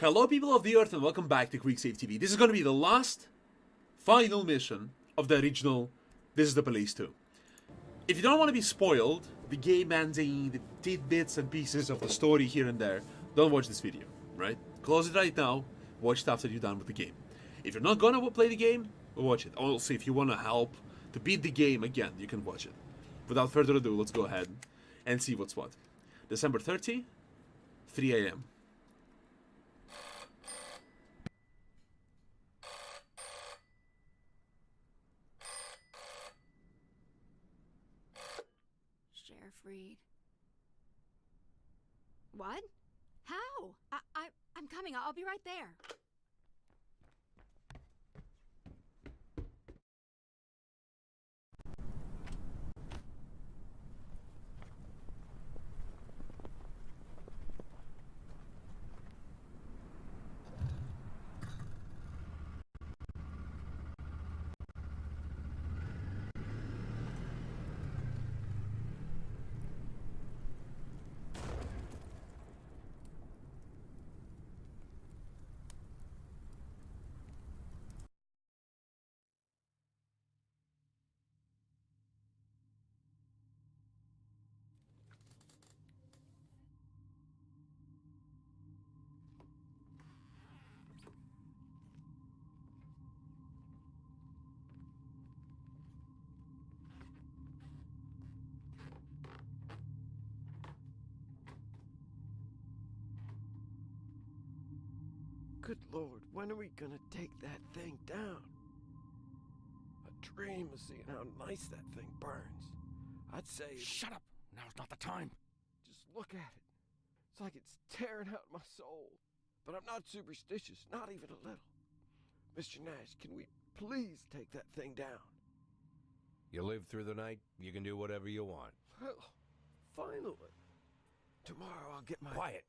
Hello people of the earth and welcome back to QuickSaveTV. This is going to be the last, final mission of the original This is the Police 2. If you don't want to be spoiled, the game ending, the tidbits and pieces of the story here and there, don't watch this video, right? Close it right now, watch it after you're done with the game. If you're not going to play the game, watch it. Also, if you want to help to beat the game again, you can watch it. Without further ado, let's go ahead and see what's what. December 30, 3 a.m. Read. What? How? I'm coming. I'll be right there. Good Lord, when are we gonna take that thing down? A dream of seeing how nice that thing burns. I'd say... Shut up! Now's not the time. Just look at it. It's like it's tearing out my soul. But I'm not superstitious, not even a little. Mr. Nash, can we please take that thing down? You live through the night, you can do whatever you want. Well, finally. Tomorrow I'll get my... Quiet!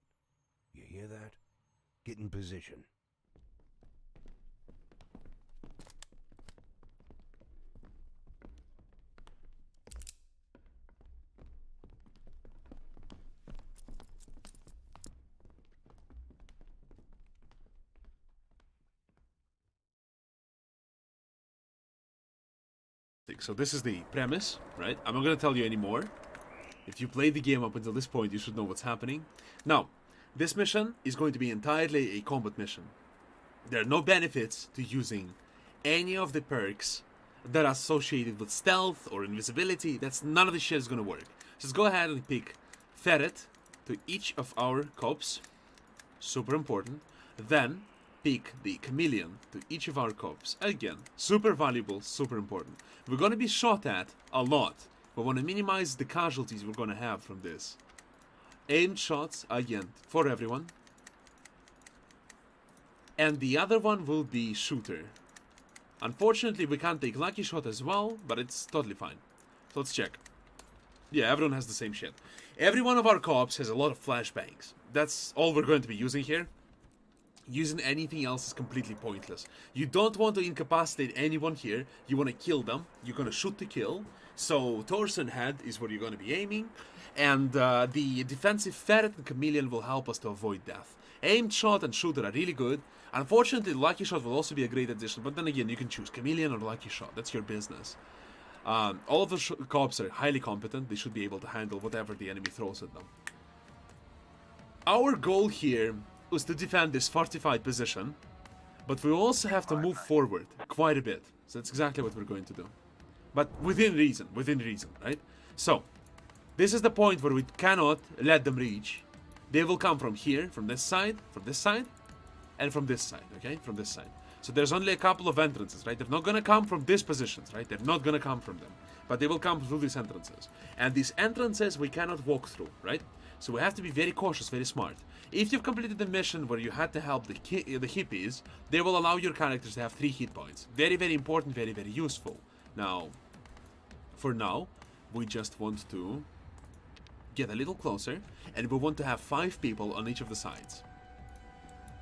You hear that? Get in position. So this is the premise, right? I'm not going to tell you anymore. If you played the game up until this point, you should know what's happening. Now, this mission is going to be entirely a combat mission. There are no benefits to using any of the perks that are associated with stealth or invisibility. None of this shit is going to work. Just go ahead and pick ferret to each of our cops. Super important. Then pick the chameleon to each of our cops. Again, super valuable, super important. We're going to be shot at a lot. We want to minimize the casualties we're going to have from this. Aimed shots, again, for everyone. And the other one will be shooter. Unfortunately, we can't take lucky shot as well, but it's totally fine. So let's check. Yeah, everyone has the same shit. Every one of our cops has a lot of flashbangs. That's all we're going to be using here. Using anything else is completely pointless. You don't want to incapacitate anyone here. You want to kill them. You're going to shoot to kill. So torso and head is where you're going to be aiming. And the defensive ferret and chameleon will help us to avoid death. Aimed shot and shooter are really good. Unfortunately, lucky shot will also be a great addition. But then again, you can choose chameleon or lucky shot. That's your business. All of the cops are highly competent. They should be able to handle whatever the enemy throws at them. Our goal here was to defend this fortified position, but we also have to move forward quite a bit. So that's exactly what we're going to do. But within reason, right? So, this is the point where we cannot let them reach. They will come from here, from this side, and from this side, okay? From this side. So there's only a couple of entrances, right? They're not gonna come from these positions, right? They're not gonna come from them. But they will come through these entrances. And these entrances we cannot walk through, right? So we have to be very cautious, very smart. If you've completed the mission where you had to help the hippies, they will allow your characters to have 3 hit points. Very, very important, very, very useful. Now, for now, we just want to get a little closer, and we want to have 5 people on each of the sides.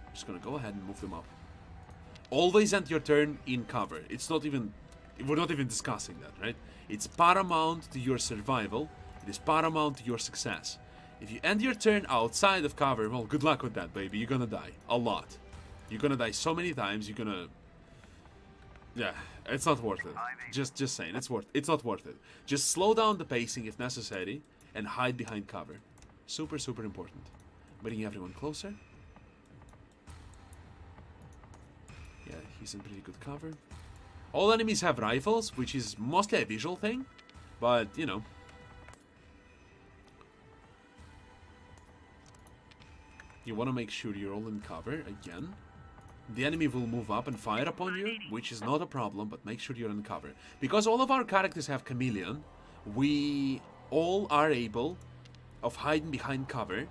I'm just gonna go ahead and move them up. Always end your turn in cover. We're not even discussing that, right? It's paramount to your survival. It is paramount to your success. If you end your turn outside of cover, well, good luck with that, baby. You're gonna die. A lot. You're gonna die so many times, you're gonna... Yeah, it's not worth it. Just saying, it's not worth it. Just slow down the pacing if necessary, and hide behind cover. Super, super important. Bringing everyone closer. Yeah, he's in pretty good cover. All enemies have rifles, which is mostly a visual thing, but, you know. You want to make sure you're all in cover, again. The enemy will move up and fire upon you, which is not a problem, but make sure you're in cover. Because all of our characters have chameleon, we all are able of hiding behind cover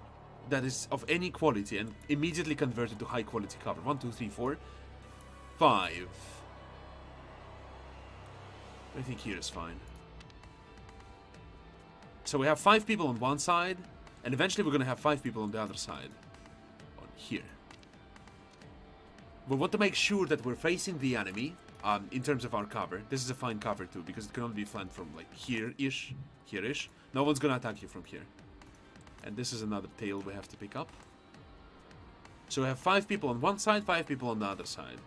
that is of any quality and immediately convert it to high quality cover. 1, 2, 3, 4, 5. I think here is fine. So we have 5 people on one side, and eventually we're going to have 5 people on the other side. On here. We want to make sure that we're facing the enemy in terms of our cover. This is a fine cover too, because it can only be flanked from like here-ish, here-ish. No one's going to attack you from here. And this is another tail we have to pick up. So we have 5 people on one side, 5 people on the other side.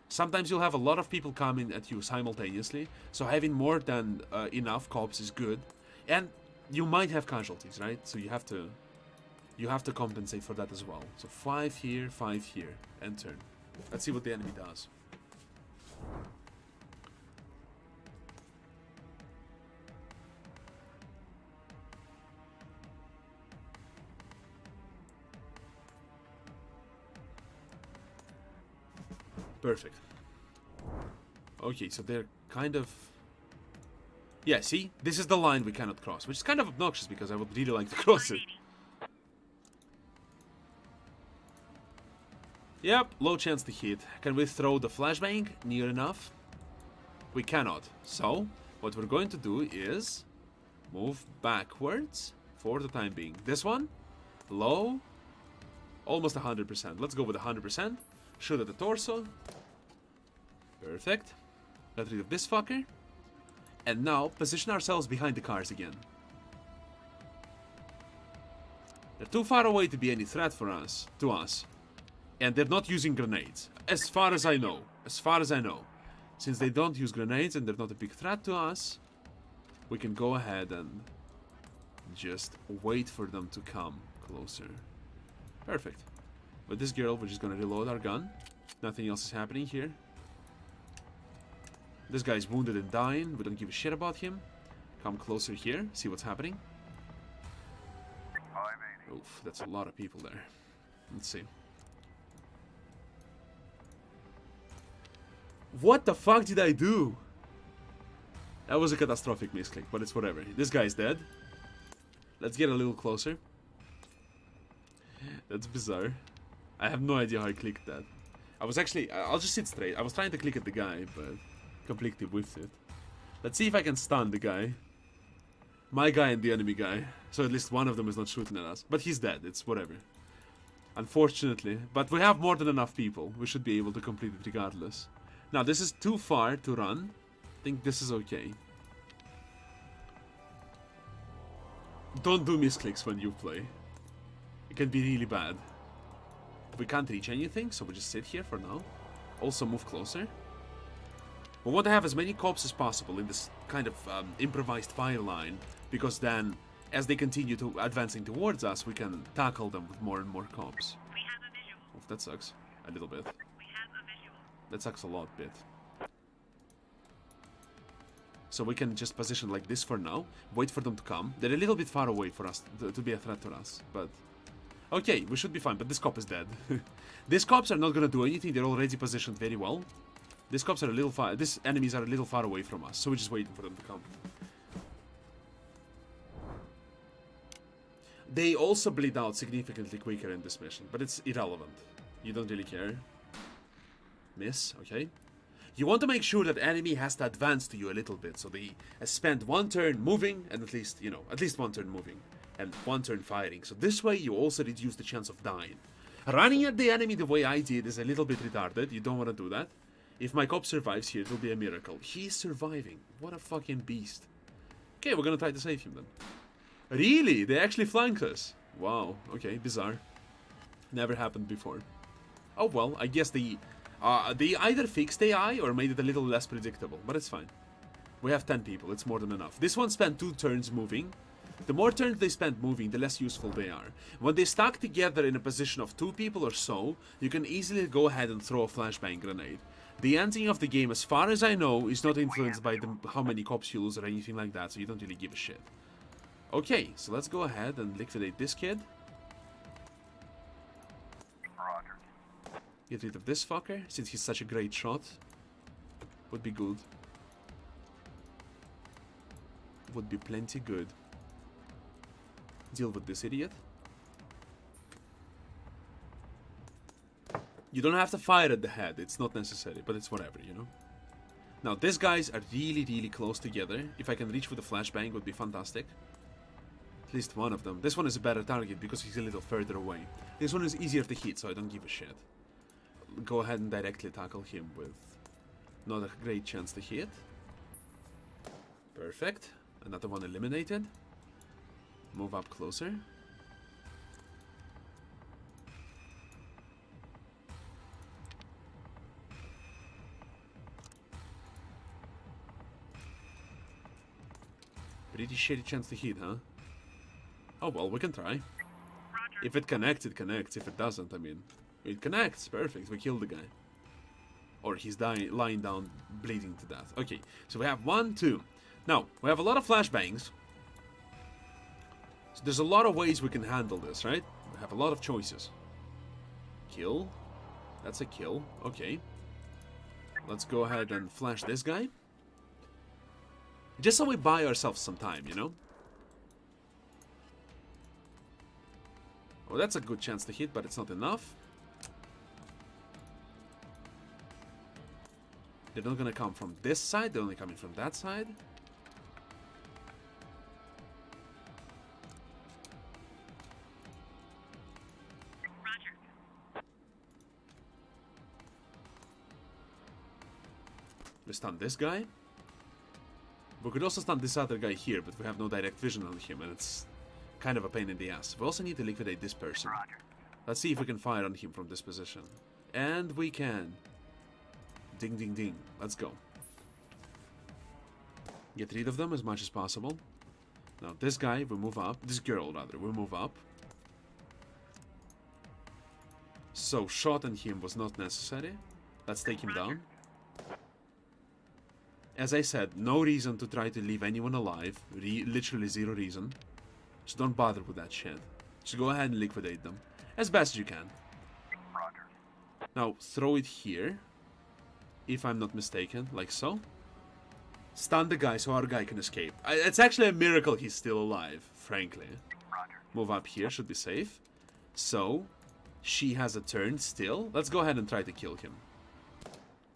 Sometimes you'll have a lot of people coming at you simultaneously, so having more than enough cops is good. And you might have casualties, right? So you have to compensate for that as well. So 5 here, and turn. Let's see what the enemy does. Perfect. Okay, so they're kind of... Yeah, see? This is the line we cannot cross, which is kind of obnoxious because I would really like to cross it. Yep, low chance to hit. Can we throw the flashbang near enough? We cannot. So, what we're going to do is move backwards for the time being. This one, low, almost 100%. Let's go with 100%. Shoot at the torso. Perfect. Get rid of this fucker. And now, position ourselves behind the cars again. They're too far away to be any threat for us, to us. And they're not using grenades. As far as I know. As far as I know. Since they don't use grenades and they're not a big threat to us, we can go ahead and just wait for them to come closer. Perfect. With this girl, we're just gonna reload our gun. Nothing else is happening here. This guy's wounded and dying. We don't give a shit about him. Come closer here. See what's happening. Oof, that's a lot of people there. Let's see. What the fuck did I do? That was a catastrophic misclick, but it's whatever. This guy's dead. Let's get a little closer. That's bizarre. I have no idea how I clicked that. I was actually... I'll just sit straight. I was trying to click at the guy, but completely whiffed it. Let's see if I can stun the guy. My guy and the enemy guy. So at least one of them is not shooting at us. But he's dead. It's whatever. Unfortunately. But we have more than enough people. We should be able to complete it regardless. Now, this is too far to run. I think this is okay. Don't do misclicks when you play. It can be really bad. We can't reach anything, so we just sit here for now. Also move closer. We want to have as many cops as possible in this kind of improvised fire line, because then, as they continue to advancing towards us, we can tackle them with more and more cops. We have a visual. Oof, that sucks. A little bit. We have a visual. That sucks a lot, bit. So we can just position like this for now. Wait for them to come. They're a little bit far away for us to be a threat to us, but... Okay, we should be fine, but this cop is dead. These cops are not gonna do anything, they're already positioned very well. These cops are a little far... These enemies are a little far away from us, so we're just waiting for them to come. They also bleed out significantly quicker in this mission, but it's irrelevant. You don't really care. Miss, okay. You want to make sure that enemy has to advance to you a little bit, so they spend one turn moving, and at least, you know, at least one turn moving, and one turn firing. So this way you also reduce the chance of dying. Running at the enemy the way I did is a little bit retarded. You don't want to do that. If my cop survives here, it will be a miracle. He's surviving. What a fucking beast. Okay, we're gonna try to save him then. Really? They actually flanked us? Wow, okay, bizarre. Never happened before. Oh well, I guess they either fixed AI or made it a little less predictable, but it's fine. We have 10 people, it's more than enough. This one spent 2 turns moving. The more turns they spend moving, the less useful they are. When they stack together in a position of 2 people or so, you can easily go ahead and throw a flashbang grenade. The ending of the game, as far as I know, is not influenced by how many cops you lose or anything like that, so you don't really give a shit. Okay, so let's go ahead and liquidate this kid. Roger. Get rid of this fucker, since he's such a great shot. Would be good. Would be plenty good. Deal with this idiot. You don't have to fire at the head, it's not necessary, but it's whatever, you know. Now, these guys are really, really close together. If I can reach with a flashbang, would be fantastic. At least one of them. This one is a better target because he's a little further away. This one is easier to hit, so I don't give a shit. Go ahead and directly tackle him with not a great chance to hit. Perfect. Another one eliminated. Move up closer. Pretty shitty chance to hit, huh? Oh well, we can try. If it connects, it connects. If it doesn't, I mean... It connects, perfect, we killed the guy. Or he's dying, lying down, bleeding to death. Okay, so we have 1, 2. Now, we have a lot of flashbangs. So there's a lot of ways we can handle this, right? We have a lot of choices. Kill. That's a kill, okay. Let's go ahead and flash this guy. Just so we buy ourselves some time, you know? Oh, that's a good chance to hit, but it's not enough. They're not gonna come from this side, they're only coming from that side. Roger. We stun this guy. We could also stun this other guy here, but we have no direct vision on him, and it's kind of a pain in the ass. We also need to liquidate this person. Roger. Let's see if we can fire on him from this position. And we can. Ding, ding, ding. Let's go. Get rid of them as much as possible. Now, this guy, we move up. This girl, rather, we move up. So, shot on him was not necessary. Let's take him down. As I said, no reason to try to leave anyone alive. Literally 0 reason. Just don't bother with that shit. Just go ahead and liquidate them. As best you can. Roger. Now, throw it here. If I'm not mistaken, like so. Stun the guy so our guy can escape. It's actually a miracle he's still alive, frankly. Roger. Move up here, should be safe. So, she has a turn still. Let's go ahead and try to kill him.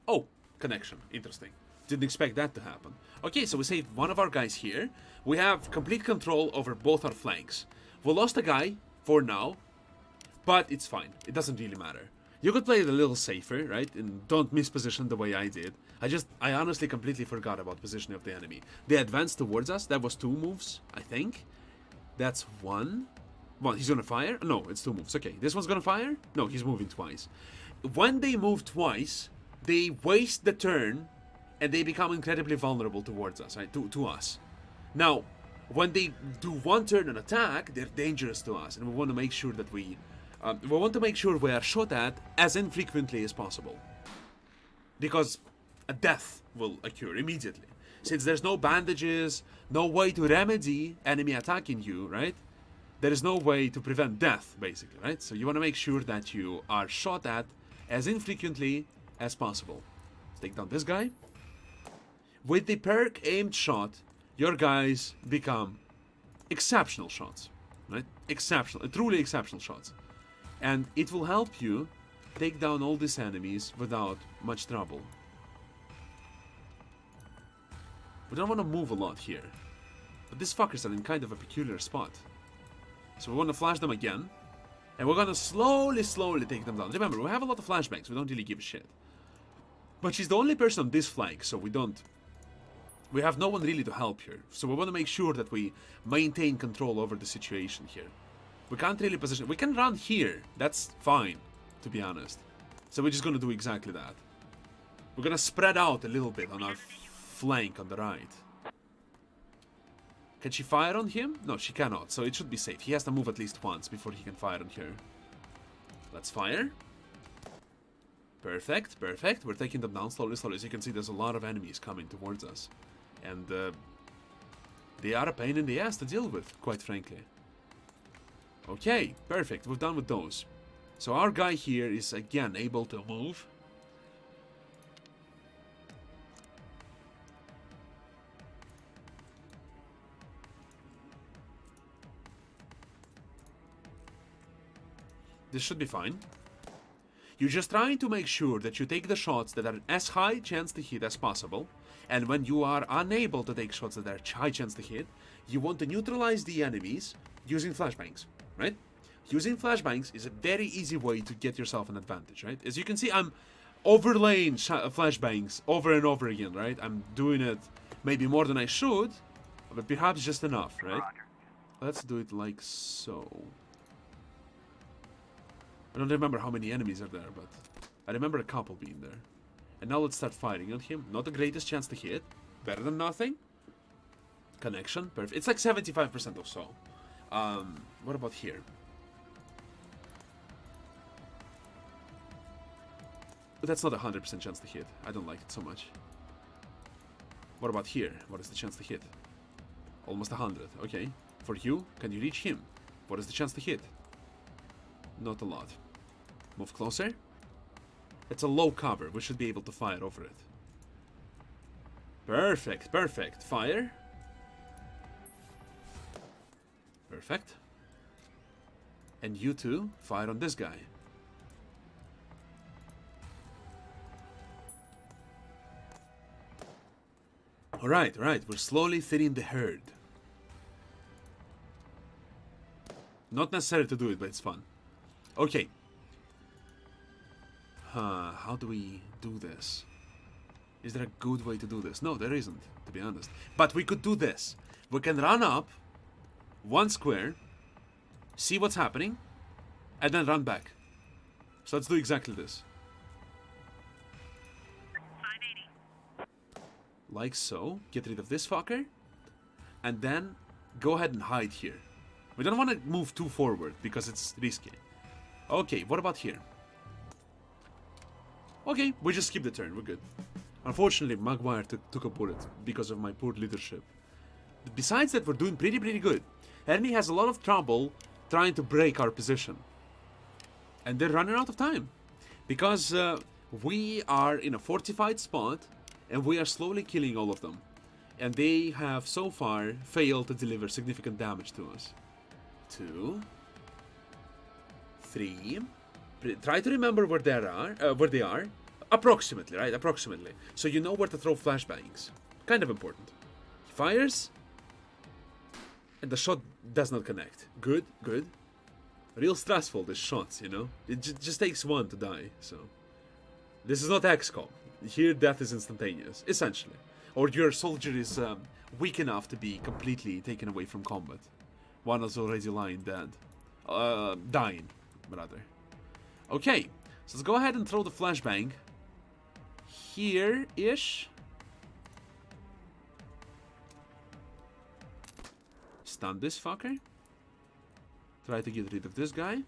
Oh, connection. Interesting. Didn't expect that to happen. Okay, so we saved one of our guys here. We have complete control over both our flanks. We lost a guy, for now. But it's fine. It doesn't really matter. You could play it a little safer, right? And don't misposition the way I did. I honestly completely forgot about positioning of the enemy. They advanced towards us. That was 2 moves, I think. That's 1. Well, he's gonna fire? No, it's 2 moves. Okay, this one's gonna fire? No, he's moving twice. When they move twice, they waste the turn and they become incredibly vulnerable towards us, right? To us. Now, when they do 1 turn and attack, they're dangerous to us, and we want to make sure that we want to make sure we are shot at as infrequently as possible. Because a death will occur immediately. Since there's no bandages, no way to remedy enemy attacking you, right? There is no way to prevent death, basically, right? So you want to make sure that you are shot at as infrequently as possible. Let's take down this guy. With the perk aimed shot, your guys become exceptional shots, right? Exceptional, truly exceptional shots. And it will help you take down all these enemies without much trouble. We don't want to move a lot here. But these fuckers are in kind of a peculiar spot. So we want to flash them again. And we're going to slowly take them down. Remember, we have a lot of flashbangs. We don't really give a shit. But she's the only person on this flank, so we don't We have no one really to help here, so we want to make sure that we maintain control over the situation here. We can't really position... We can run here, that's fine, to be honest. So we're just gonna do exactly that. We're gonna spread out a little bit on our flank on the right. Can she fire on him? No, she cannot, so it should be safe. He has to move at least once before he can fire on her. Let's fire. Perfect, perfect. We're taking them down slowly, slowly. As you can see, there's a lot of enemies coming towards us. And they are a pain in the ass to deal with, quite frankly. Okay, perfect. We're done with those. So our guy here is, again, able to move. This should be fine. You're just trying to make sure that you take the shots that are as high chance to hit as possible. And when you are unable to take shots that are high chance to hit, you want to neutralize the enemies using flashbangs, right? Using flashbangs is a very easy way to get yourself an advantage, right? As you can see, I'm overlaying flashbangs over and over again, right? I'm doing it maybe more than I should, but perhaps just enough, right? Roger. Let's do it like so. I don't remember how many enemies are there, but I remember a couple being there. And now let's start firing on him. Not the greatest chance to hit. Better than nothing. Connection. Perfect. It's like 75% or so. What about here? But that's not a 100% chance to hit. I don't like it so much. What about here? What is the chance to hit? Almost 100. Okay. For you, can you reach him? What is the chance to hit? Not a lot. Move closer. It's a low cover. We should be able to fire over it. Perfect, perfect. Fire. Perfect. And you two, fire on this guy. Alright, alright. We're slowly thinning the herd. Not necessary to do it, but it's fun. Okay. How do we do this? Is there a good way to do this? No, there isn't, to be honest. But we could do this. We can run up one square, see what's happening, and then run back. So let's do exactly this. 580. Like so. Get rid of this fucker. And then go ahead and hide here. We don't want to move too forward because it's risky. Okay, what about here? Okay, we just skip the turn, we're good. Unfortunately, Maguire took a bullet because of my poor leadership. Besides that, we're doing pretty good. Enemy has a lot of trouble trying to break our position. And they're running out of time. Because we are in a fortified spot, and we are slowly killing all of them. And they have so far failed to deliver significant damage to us. 2, 3. Try to remember where they are. Approximately, right? Approximately. So you know where to throw flashbangs. Kind of important. He fires. And the shot does not connect. Good, good. Real stressful, these shots, you know? It just takes one to die, so... This is not XCOM. Here, death is instantaneous, essentially. Or your soldier is weak enough to be completely taken away from combat. One is already lying dead. Dying, rather. Okay, so let's go ahead and throw the flashbang. Here-ish. Stun this fucker. Try to get rid of this guy.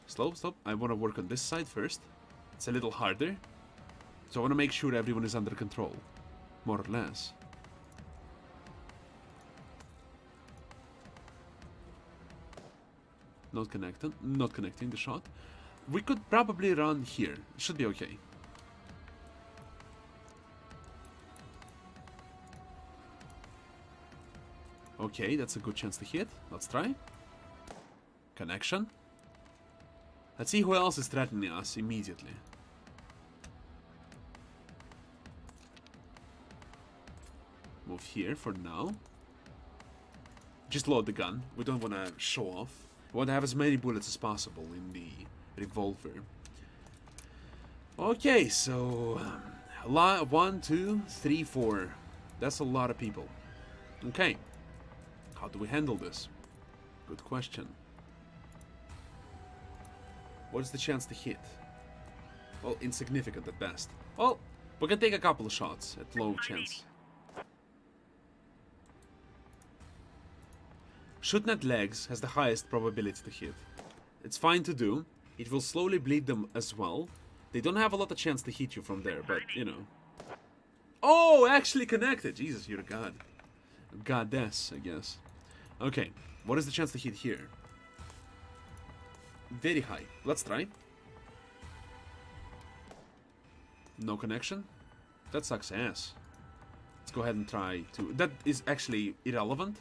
Slow, stop. I want to work on this side first. It's a little harder. So I want to make sure everyone is under control. More or less. Not connecting the shot. We could probably run here. Should be okay. Okay, that's a good chance to hit. Let's try. Connection. Let's see who else is threatening us immediately. Move here for now. Just load the gun. We don't want to show off. We want to have as many bullets as possible in the revolver. Okay, so 1, 2, 3, 4. That's a lot of people. Okay, how do we handle this? Good question. What is the chance to hit? Well, insignificant at best. Well, we can take a couple of shots at low chance. Shooting at legs has the highest probability to hit. It's fine to do. It will slowly bleed them as well. They don't have a lot of chance to hit you from there, but, you know. Oh, actually connected! Jesus, you're a god. Goddess, I guess. Okay, what is the chance to hit here? Very high. Let's try. No connection? That sucks ass. Let's go ahead and try to... That is actually irrelevant.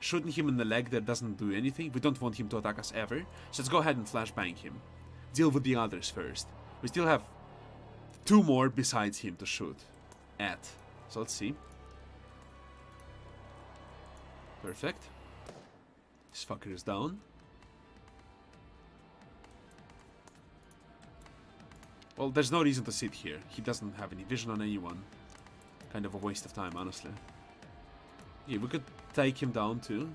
Shooting him in the leg that doesn't do anything. We don't want him to attack us ever. So let's go ahead and flashbang him. Deal with the others first. We still have 2 more besides him to shoot at. So let's see. Perfect. This fucker is down. Well, there's no reason to sit here. He doesn't have any vision on anyone. Kind of a waste of time, honestly. Yeah, we could take him down too.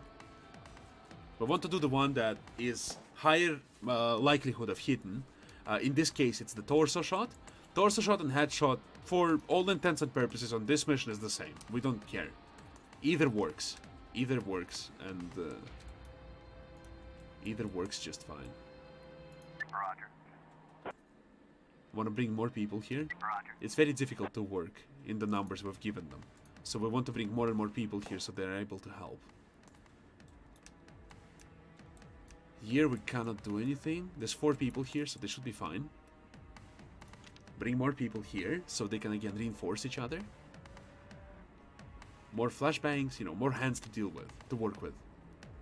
We want to do the one that is higher likelihood of hitting. In this case, it's the torso shot. Torso shot and headshot, for all intents and purposes on this mission, is the same. We don't care. Either works. Either works, and either works just fine. Roger. Want to bring more people here? Roger. It's very difficult to work in the numbers we've given them. So we want to bring more and more people here so they're able to help. Here we cannot do anything. There's 4 people here, so they should be fine. Bring more people here so they can again reinforce each other. More flashbangs, you know, more hands to deal with, to work with.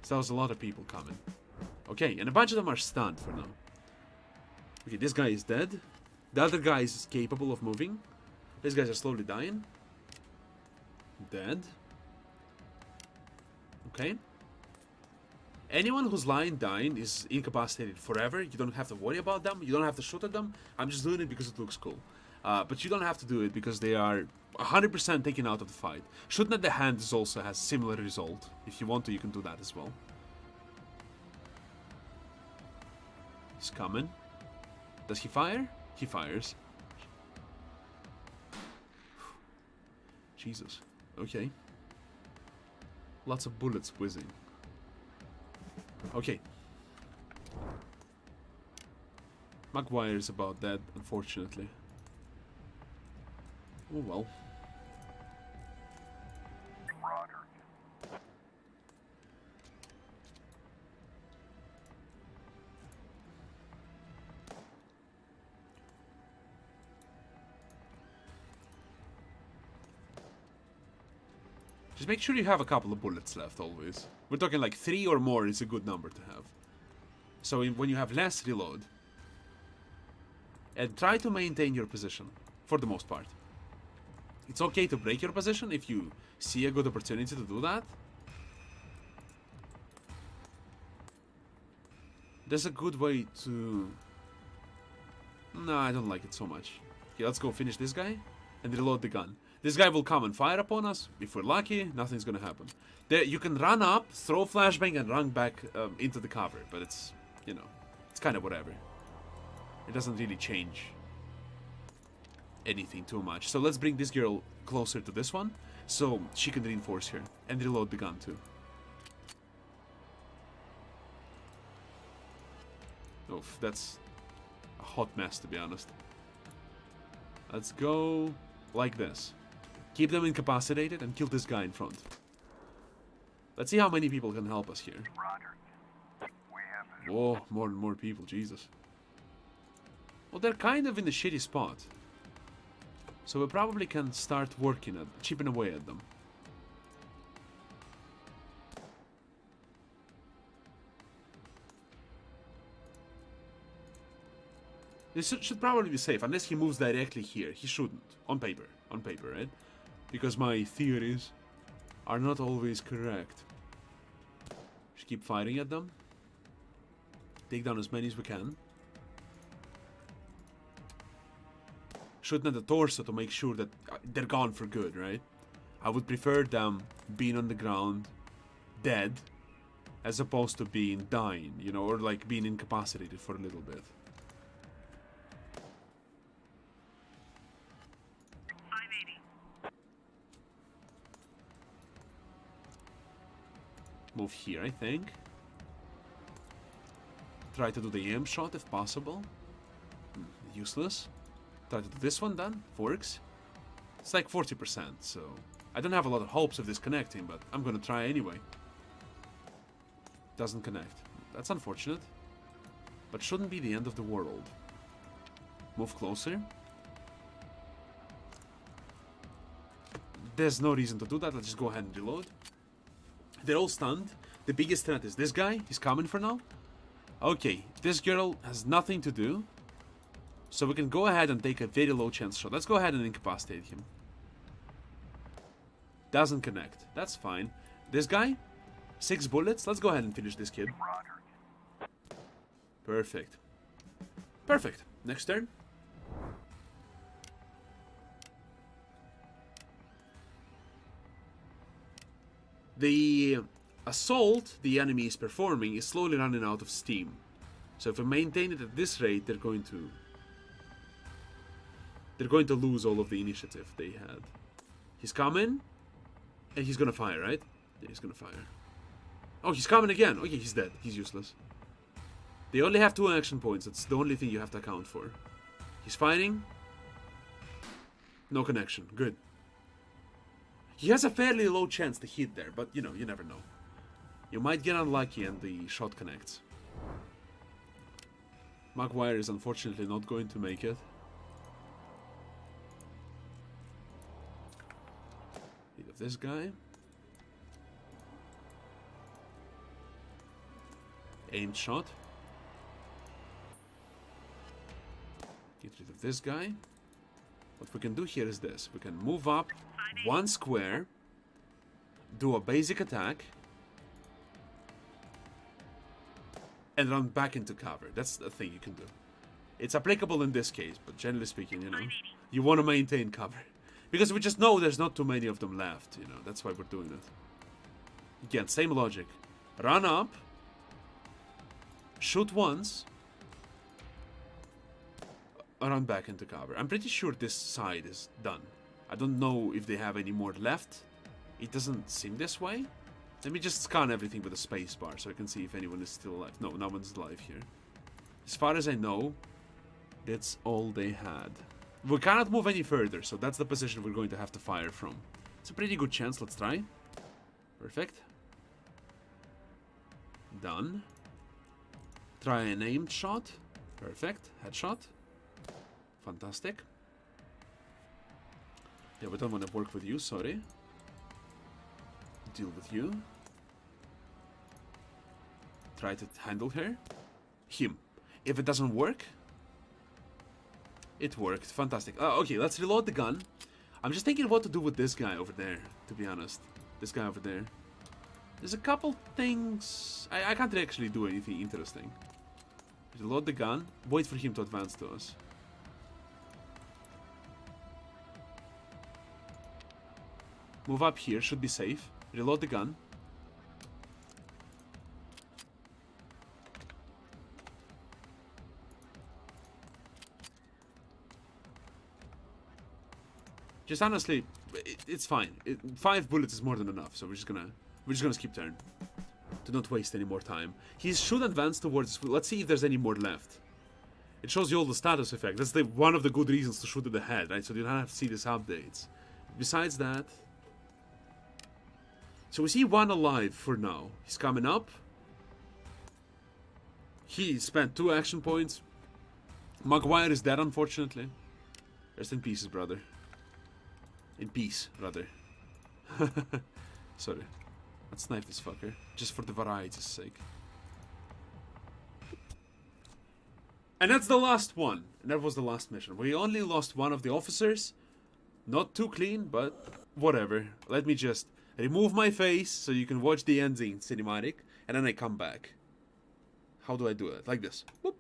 So there's a lot of people coming. Okay, and a bunch of them are stunned for now. Okay, this guy is dead. The other guy is capable of moving. These guys are slowly dying. Dead. Okay. Anyone who's lying dying is incapacitated forever. You don't have to worry about them. You don't have to shoot at them. I'm just doing it because it looks cool. But you don't have to do it because they are 100% taken out of the fight. Shooting at the hands also has similar result. If you want to, you can do that as well. He's coming. Does he fire? He fires. Jesus. Okay. Lots of bullets whizzing. Okay. Maguire is about dead, unfortunately. Oh well. Roger. Just make sure you have a couple of bullets left always. We're talking like 3 or more is a good number to have. So when you have less, reload. And try to maintain your position, for the most part. It's okay to break your position if you see a good opportunity to do that. There's a good way to... No, I don't like it so much. Okay, let's go finish this guy and reload the gun. This guy will come and fire upon us. If we're lucky, nothing's gonna happen. There, you can run up, throw flashbang, and run back into the cover. But it's, you know, it's kind of whatever. It doesn't really change anything too much. So let's bring this girl closer to this one, so she can reinforce her and reload the gun too. Oof, that's a hot mess, to be honest. Let's go like this. Keep them incapacitated and kill this guy in front. Let's see how many people can help us here. Roger. We have Whoa, more and more people, Jesus. Well, they're kind of in a shitty spot. So we probably can start working at, chipping away at them. This should probably be safe, unless he moves directly here. He shouldn't. On paper, right? Because my theories are not always correct. Just keep firing at them. Take down as many as we can. shooting at the torso to make sure that they're gone for good, right? I would prefer them being on the ground, dead, as opposed to being dying, you know, or like being incapacitated for a little bit. 580. Move here, I think. Try to do the aim shot if possible. Useless. Try to do this one then. Works. It's like 40%, so I don't have a lot of hopes of this connecting, but I'm gonna try anyway. Doesn't connect. That's unfortunate. But shouldn't be the end of the world. Move closer. There's no reason to do that. Let's just go ahead and reload. They're all stunned. The biggest threat is this guy. He's coming for now. Okay, this girl has nothing to do. So we can go ahead and take a very low chance shot. Let's go ahead and incapacitate him. Doesn't connect. That's fine. This guy, 6 bullets. Let's go ahead and finish this kid. Roger. Perfect. Perfect. Next turn. The assault the enemy is performing is slowly running out of steam. So if we maintain it at this rate, they're going to lose all of the initiative they had. He's coming, and he's gonna fire, right? Yeah, he's gonna fire. Oh, he's coming again. Okay, he's dead. He's useless. They only have 2 action points. That's the only thing you have to account for. He's firing. No connection. Good. He has a fairly low chance to hit there, but you know, you never know. You might get unlucky and the shot connects. Maguire is unfortunately not going to make it. Hit of this guy. Aimed shot. Get rid of this guy. What we can do here is this. We can move up 1 square, do a basic attack, and run back into cover. That's the thing you can do. It's applicable in this case, but generally speaking, you know, you want to maintain cover. Because we just know there's not too many of them left, you know, that's why we're doing it. Again, same logic. Run up, shoot once, run back into cover. I'm pretty sure this side is done. I don't know if they have any more left. It doesn't seem this way. Let me just scan everything with a space bar so I can see if anyone is still alive. No, no one's alive here. As far as I know, that's all they had. We cannot move any further, so that's the position we're going to have to fire from. It's a pretty good chance. Let's try. Perfect. Done. Try an aimed shot. Perfect. Headshot. Fantastic. Yeah, we don't want to work with you, sorry. Deal with you. Try to handle her. Him. If it doesn't work... It worked. Fantastic. Okay, let's reload the gun. I'm just thinking what to do with this guy over there, to be honest. This guy over there. There's a couple things... I can't actually do anything interesting. Reload the gun. Wait for him to advance to us. Move up here. Should be safe. Reload the gun. Just honestly, it's fine. 5 bullets is more than enough, so we're just gonna skip turn to not waste any more time. He should advance towards. Let's see if there's any more left. It shows you all the status effect. That's one of the good reasons to shoot at the head, right? So you don't have to see these updates. Besides that, so we see 1 alive for now. He's coming up. He spent 2 action points. Maguire is dead, unfortunately. Rest in pieces, brother. In peace, rather. Sorry. Let's knife this fucker. Just for the variety's sake. And that's the last one. And that was the last mission. We only lost 1 of the officers. Not too clean, but whatever. Let me just remove my face so you can watch the ending cinematic. And then I come back. How do I do it? Like this. Whoop.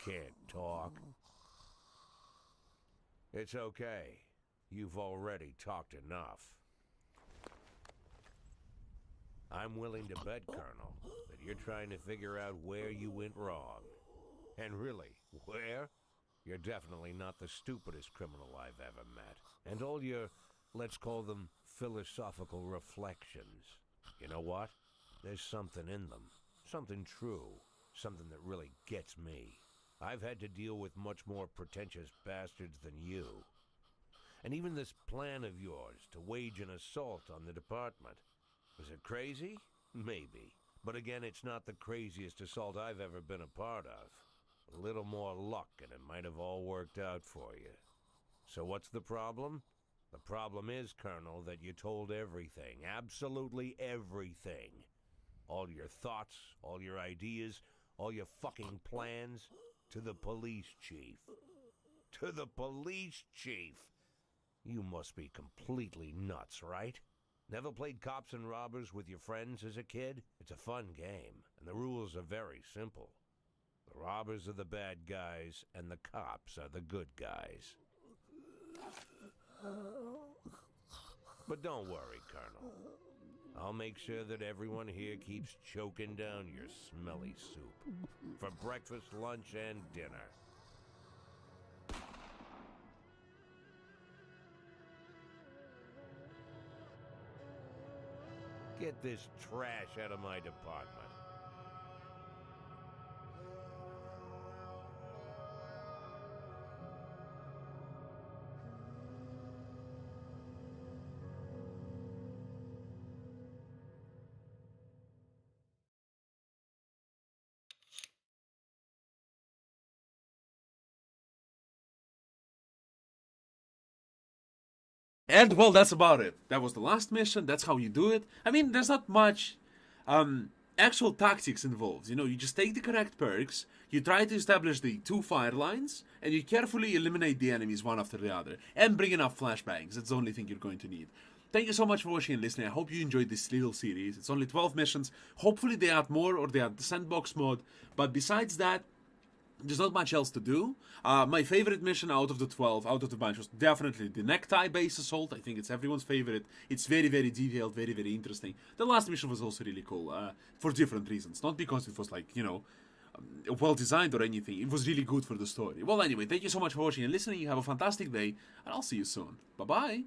Can't talk. It's okay. You've already talked enough. I'm willing to bet, Colonel, that you're trying to figure out where you went wrong. And really, where? You're definitely not the stupidest criminal I've ever met. And all your, let's call them, philosophical reflections. You know what? There's something in them. Something true. Something that really gets me. I've had to deal with much more pretentious bastards than you. And even this plan of yours to wage an assault on the department. Was it crazy? Maybe. But again, it's not the craziest assault I've ever been a part of. A little more luck and it might have all worked out for you. So what's the problem? The problem is, Colonel, that you told everything. Absolutely everything. All your thoughts, all your ideas, all your fucking plans to the police chief. To the police chief! You must be completely nuts, right? Never played cops and robbers with your friends as a kid? It's a fun game, and the rules are very simple. The robbers are the bad guys, and the cops are the good guys. But don't worry, Colonel. I'll make sure that everyone here keeps choking down your smelly soup. For breakfast, lunch, and dinner. Get this trash out of my department. And well, that's about it. That was the last mission. That's how you do it. I mean, there's not much actual tactics involved. You know, you just take the correct perks, you try to establish the 2 fire lines, and you carefully eliminate the enemies one after the other. And bring enough flashbangs. That's the only thing you're going to need. Thank you so much for watching and listening. I hope you enjoyed this little series. It's only 12 missions. Hopefully they add more, or they add the sandbox mode. But besides that, there's not much else to do. My favorite mission out of the 12, out of the bunch, was definitely the necktie base assault. I think it's everyone's favorite. It's very, very detailed, very, very interesting. The last mission was also really cool, for different reasons. Not because it was like, you know, well designed or anything. It was really good for the story. Well, anyway, thank you so much for watching and listening. You have a fantastic day, and I'll see you soon. Bye-bye.